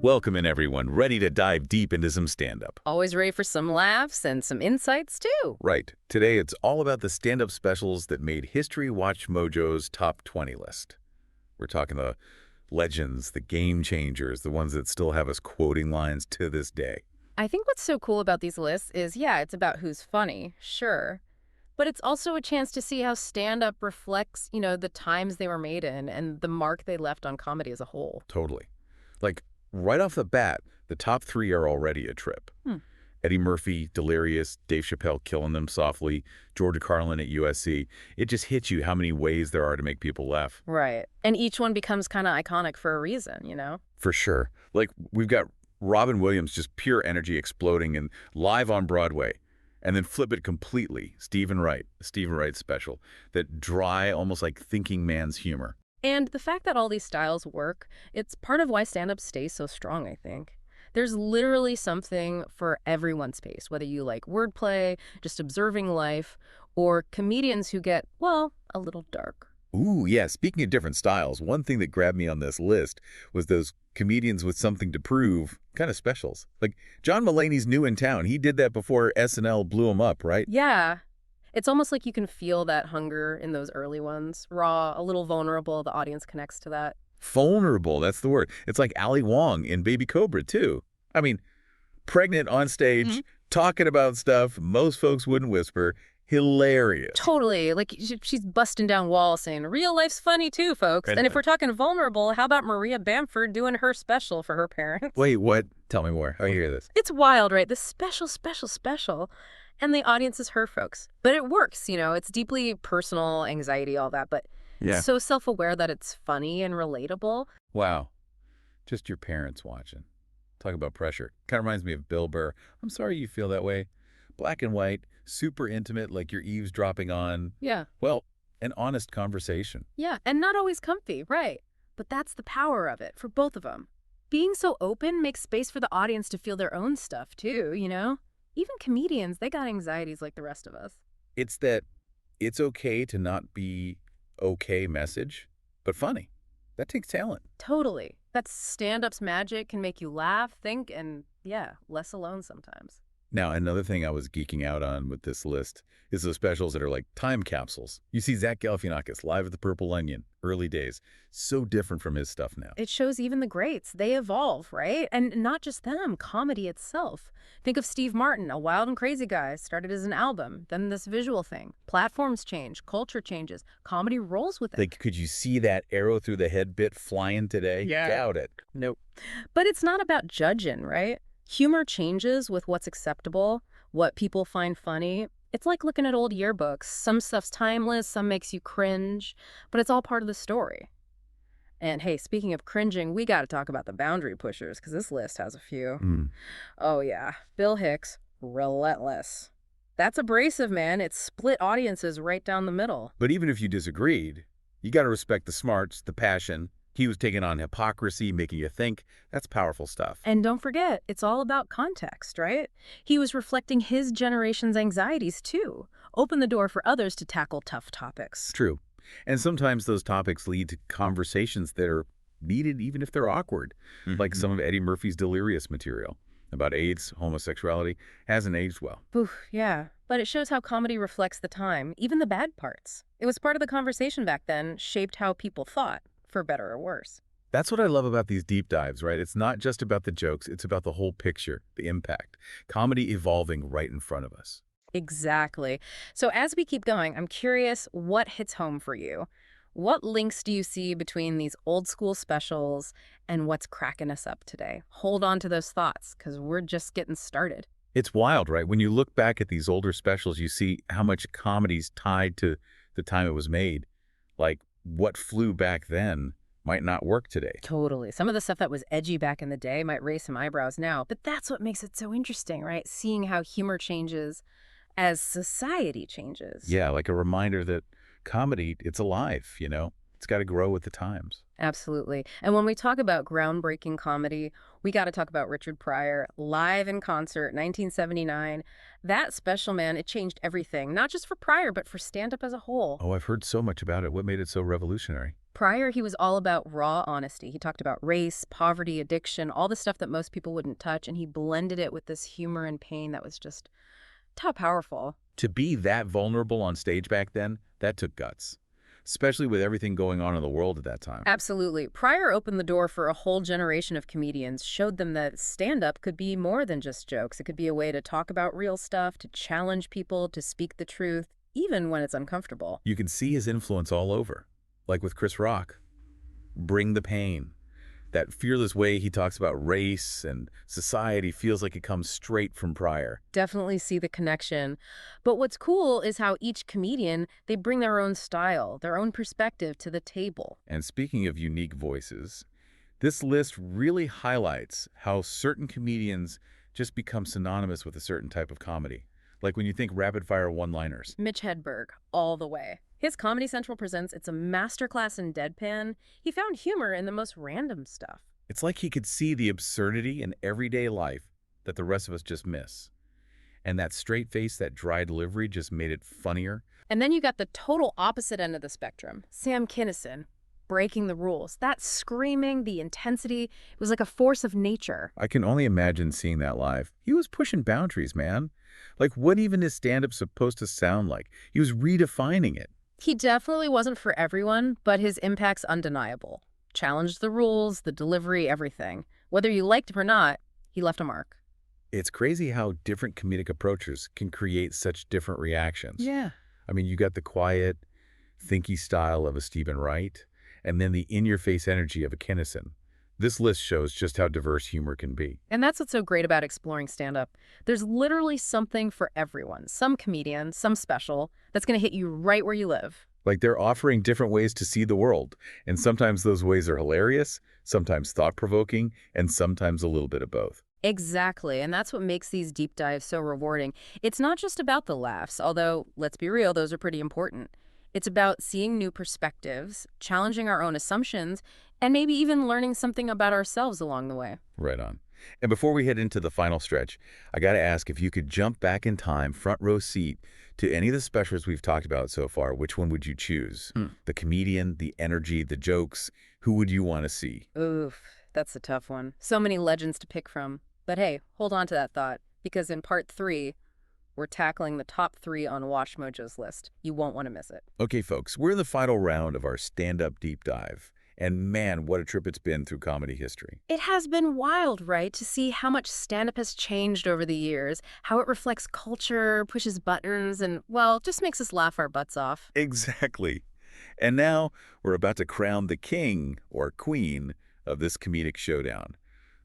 Welcome in, everyone, ready to dive deep into some stand-up. Always ready for some laughs and some insights, too. Right. Today, it's all about the stand-up specials that made History Watch Mojo's top 20 list. We're talking the legends, the game changers, the ones that still have us quoting lines to this day. I think what's so cool about these lists is, yeah, it's about who's funny, sure. But it's also a chance to see how stand-up reflects, the times they were made in and the mark they left on comedy as a whole. Totally. Like, right off the bat, the top three are already a trip. Hmm. Eddie Murphy, Delirious, Dave Chappelle killing them softly, Georgia Carlin at USC. It just hits you how many ways there are to make people laugh. Right. And each one becomes kind of iconic for a reason. For sure. Like, we've got Robin Williams, just pure energy exploding and live on Broadway. And then flip it completely, Stephen Wright special, that dry, almost like thinking man's humor. And the fact that all these styles work, it's part of why stand-up stays so strong, I think. There's literally something for everyone's pace, whether you like wordplay, just observing life, or comedians who get, well, a little dark. Ooh, yeah, speaking of different styles, one thing that grabbed me on this list was those comedians with something to prove kind of specials. Like John Mulaney's new in town. He did that before SNL blew him up, right? Yeah. It's almost like you can feel that hunger in those early ones. Raw, a little vulnerable, the audience connects to that. Vulnerable, that's the word. It's like Ali Wong in Baby Cobra, too. I mean, pregnant on stage, talking about stuff most folks wouldn't whisper. Hilarious. Totally. Like, she's busting down walls saying, real life's funny too, folks. And if we're talking vulnerable, how about Maria Bamford doing her special for her parents? Wait, what? Tell me more. I hear this. It's wild, right? This special. And the audience is her folks. But it works, It's deeply personal, anxiety, all that. But Yeah. so self-aware that it's funny and relatable. Wow. Just your parents watching. Talk about pressure. Kind of reminds me of Bill Burr. I'm sorry you feel that way. Black and white, super intimate, like you're eavesdropping on, Yeah. well, an honest conversation. Yeah, and not always comfy, right. But that's the power of it for both of them. Being so open makes space for the audience to feel their own stuff, too, Even comedians, they got anxieties like the rest of us. It's that it's okay to not be okay message, but funny. That takes talent. Totally. That stand-up's magic can make you laugh, think, and, yeah, less alone sometimes. Now, another thing I was geeking out on with this list is the specials that are like time capsules. You see Zach Galifianakis live at the Purple Onion, early days. So different from his stuff now. It shows even the greats. They evolve, right? And not just them, comedy itself. Think of Steve Martin, a wild and crazy guy, started as an album, then this visual thing. Platforms change, culture changes, comedy rolls with it. Like, could you see that arrow through the head bit flying today? Yeah. Doubt it. Nope. But it's not about judging, right? Humor changes with what's acceptable, what people find funny. It's like looking at old yearbooks. Some stuff's timeless, some makes you cringe, but it's all part of the story. And hey, speaking of cringing, we got to talk about the boundary pushers, because this list has a few. Oh yeah, Bill Hicks, relentless. That's abrasive, man. It split audiences right down the middle. But even if you disagreed, you got to respect the smarts, the passion. He was taking on hypocrisy, making you think. That's powerful stuff. And don't forget, it's all about context, right? He was reflecting his generation's anxieties, too. Open the door for others to tackle tough topics. True. And sometimes those topics lead to conversations that are needed even if they're awkward, like some of Eddie Murphy's Delirious material about AIDS, homosexuality, hasn't aged well. Oof, yeah. But it shows how comedy reflects the time, even the bad parts. It was part of the conversation back then, shaped how people thought, for better or worse. That's what I love about these deep dives, right? It's not just about the jokes, it's about the whole picture, the impact. Comedy evolving right in front of us. Exactly. So as we keep going, I'm curious what hits home for you. What links do you see between these old school specials and what's cracking us up today? Hold on to those thoughts, because we're just getting started. It's wild, right? When you look back at these older specials, you see how much comedy's tied to the time it was made. Like, what flew back then might not work today. Totally. Some of the stuff that was edgy back in the day might raise some eyebrows now, but that's what makes it so interesting, right? Seeing how humor changes as society changes. Yeah, like a reminder that comedy, it's alive, It's got to grow with the times. Absolutely. And when we talk about groundbreaking comedy, we got to talk about Richard Pryor, live in concert, 1979. That special, man, it changed everything, not just for Pryor, but for stand-up as a whole. Oh, I've heard so much about it. What made it so revolutionary? Prior, he was all about raw honesty. He talked about race, poverty, addiction, all the stuff that most people wouldn't touch, and he blended it with this humor and pain that was just top powerful. To be that vulnerable on stage back then, that took guts, especially with everything going on in the world at that time. Absolutely. Pryor opened the door for a whole generation of comedians, showed them that stand-up could be more than just jokes. It could be a way to talk about real stuff, to challenge people, to speak the truth, even when it's uncomfortable. You can see his influence all over, like with Chris Rock. Bring the pain. That fearless way he talks about race and society feels like it comes straight from Pryor. Definitely see the connection. But what's cool is how each comedian, they bring their own style, their own perspective to the table. And speaking of unique voices, this list really highlights how certain comedians just become synonymous with a certain type of comedy. Like when you think rapid-fire one-liners. Mitch Hedberg, all the way. His Comedy Central presents It's a Masterclass in Deadpan. He found humor in the most random stuff. It's like he could see the absurdity in everyday life that the rest of us just miss. And that straight face, that dry delivery just made it funnier. And then you got the total opposite end of the spectrum. Sam Kinison, breaking the rules. That screaming, the intensity, it was like a force of nature. I can only imagine seeing that live. He was pushing boundaries, man. Like, what even is stand-up supposed to sound like? He was redefining it. He definitely wasn't for everyone, but his impact's undeniable. Challenged the rules, the delivery, everything. Whether you liked him or not, he left a mark. It's crazy how different comedic approaches can create such different reactions. Yeah. I mean, you got the quiet, thinky style of a Stephen Wright, and then the in-your-face energy of a Kinison. This list shows just how diverse humor can be. And that's what's so great about exploring stand-up. There's literally something for everyone. Some comedian, some special, that's going to hit you right where you live. Like they're offering different ways to see the world, and sometimes those ways are hilarious, sometimes thought-provoking, and sometimes a little bit of both. Exactly, and that's what makes these deep dives so rewarding. It's not just about the laughs, although, let's be real, those are pretty important. It's about seeing new perspectives, challenging our own assumptions, and maybe even learning something about ourselves along the way. Right on. And before we head into the final stretch, I got to ask, if you could jump back in time, front row seat, to any of the specials we've talked about so far, which one would you choose? The comedian, the energy, the jokes, who would you want to see? Oof, that's a tough one. So many legends to pick from. But hey, hold on to that thought, because in part 3, we're tackling the top 3 on Watch Mojo's list. You won't want to miss it. Okay, folks, we're in the final round of our stand-up deep dive. And man, what a trip it's been through comedy history. It has been wild, right, to see how much stand-up has changed over the years, how it reflects culture, pushes buttons, and, well, just makes us laugh our butts off. Exactly. And now we're about to crown the king or queen of this comedic showdown,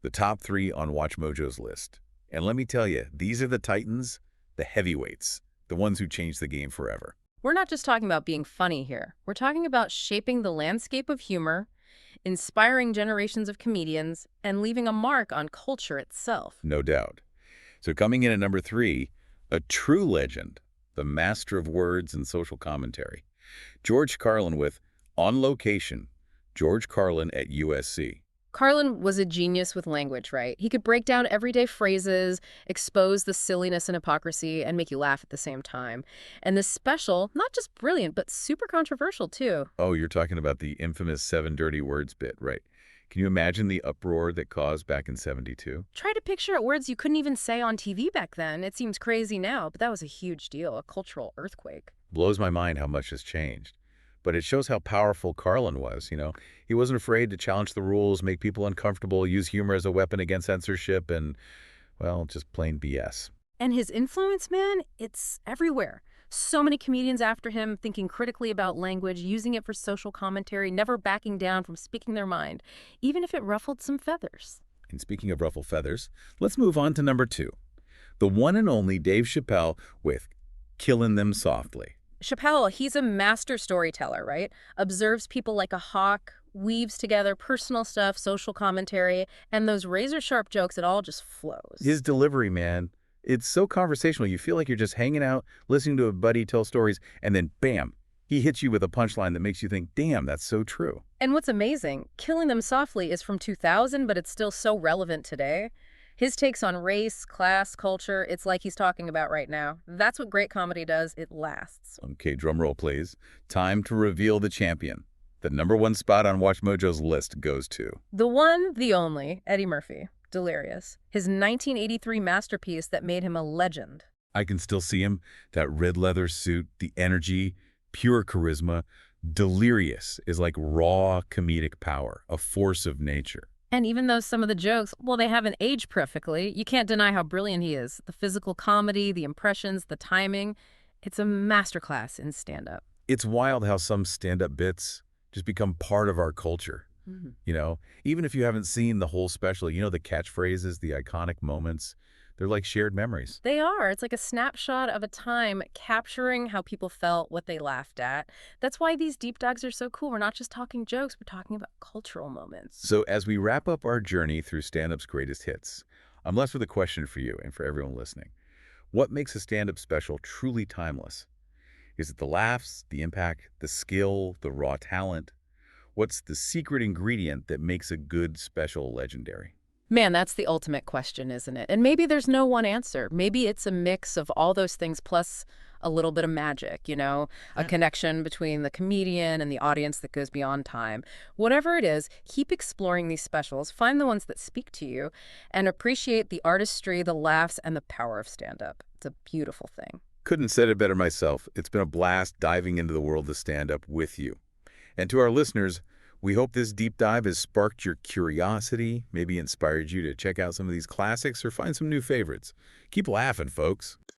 the top 3 on Watch Mojo's list. And let me tell you, these are the titans, the heavyweights, the ones who changed the game forever. We're not just talking about being funny here. We're talking about shaping the landscape of humor, inspiring generations of comedians, and leaving a mark on culture itself. No doubt. So coming in at number 3, a true legend, the master of words and social commentary, George Carlin with On Location, George Carlin at USC. Carlin was a genius with language, right? He could break down everyday phrases, expose the silliness and hypocrisy, and make you laugh at the same time. And this special, not just brilliant, but super controversial, too. Oh, you're talking about the infamous 7 dirty words bit, right? Can you imagine the uproar that caused back in '72? Try to picture words you couldn't even say on TV back then. It seems crazy now, but that was a huge deal, a cultural earthquake. Blows my mind how much has changed. But it shows how powerful Carlin was, you know. He wasn't afraid to challenge the rules, make people uncomfortable, use humor as a weapon against censorship, and, well, just plain BS. And his influence, man, it's everywhere. So many comedians after him thinking critically about language, using it for social commentary, never backing down from speaking their mind, even if it ruffled some feathers. And speaking of ruffled feathers, let's move on to number 2. The one and only Dave Chappelle with Killing Them Softly. Chappelle, he's a master storyteller, right? Observes people like a hawk, weaves together personal stuff, social commentary, and those razor-sharp jokes, it all just flows. His delivery, man, it's so conversational. You feel like you're just hanging out, listening to a buddy tell stories, and then bam, he hits you with a punchline that makes you think, damn, that's so true. And what's amazing, Killing Them Softly is from 2000, but it's still so relevant today. His takes on race, class, culture, it's like he's talking about right now. That's what great comedy does. It lasts. Okay, drum roll, please. Time to reveal the champion. The #1 spot on Watch Mojo's list goes to. The one, the only, Eddie Murphy. Delirious. His 1983 masterpiece that made him a legend. I can still see him, that red leather suit, the energy, pure charisma. Delirious is like raw comedic power, a force of nature. And even though some of the jokes, well, they haven't aged perfectly, you can't deny how brilliant he is. The physical comedy, the impressions, the timing. It's a masterclass in stand-up. It's wild how some stand-up bits just become part of our culture. You know, even if you haven't seen the whole special, you know, the catchphrases, the iconic moments, they're like shared memories. They are. It's like a snapshot of a time capturing how people felt, what they laughed at. That's why these deep dives are so cool. We're not just talking jokes, we're talking about cultural moments. So as we wrap up our journey through stand-up's greatest hits, I'm left with a question for you and for everyone listening. What makes a stand-up special truly timeless? Is it the laughs, the impact, the skill, the raw talent? What's the secret ingredient that makes a good special legendary? Man, that's the ultimate question, isn't it? And maybe there's no one answer. Maybe it's a mix of all those things plus a little bit of magic, a connection between the comedian and the audience that goes beyond time. Whatever it is, keep exploring these specials, find the ones that speak to you, and appreciate the artistry, the laughs, and the power of stand-up. It's a beautiful thing. Couldn't have said it better myself. It's been a blast diving into the world of stand-up with you. And to our listeners, we hope this deep dive has sparked your curiosity, maybe inspired you to check out some of these classics or find some new favorites. Keep laughing, folks.